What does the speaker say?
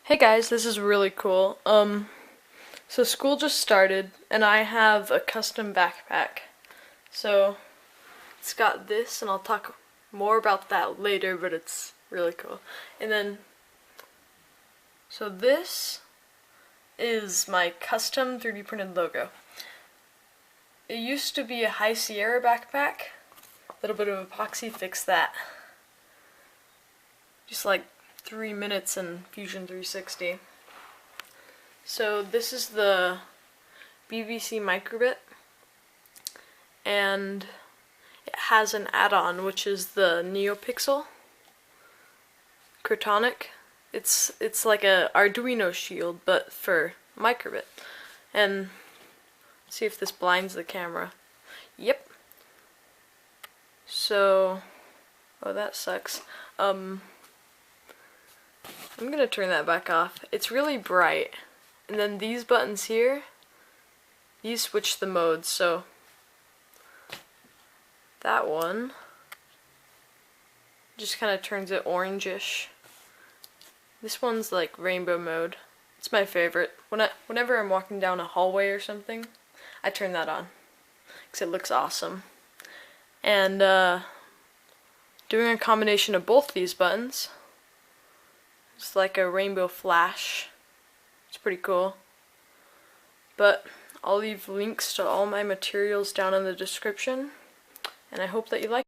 Hey guys, this is really cool. So school just started and I have a custom backpack. So it's got this and I'll talk more about that later, but it's really cool. And then, so this is my custom 3D printed logo. It used to be a High Sierra backpack. A little bit of epoxy fixed that. Just like 3 minutes in Fusion 360. So this is the BBC microbit, and it has an add-on which is the NeoPixel Crotonic. It's like a Arduino shield but for microbit. And let's see if this blinds the camera. Yep. So, oh, that sucks. I'm gonna turn that back off. It's really bright. And then these buttons here, these switch the modes, so that one just kind of turns it orangish. This one's like rainbow mode. It's my favorite. Whenever I'm walking down a hallway or something, I turn that on because it looks awesome. And doing a combination of both these buttons, it's like a rainbow flash. It's pretty cool. But I'll leave links to all my materials down in the description, and I hope that you like it.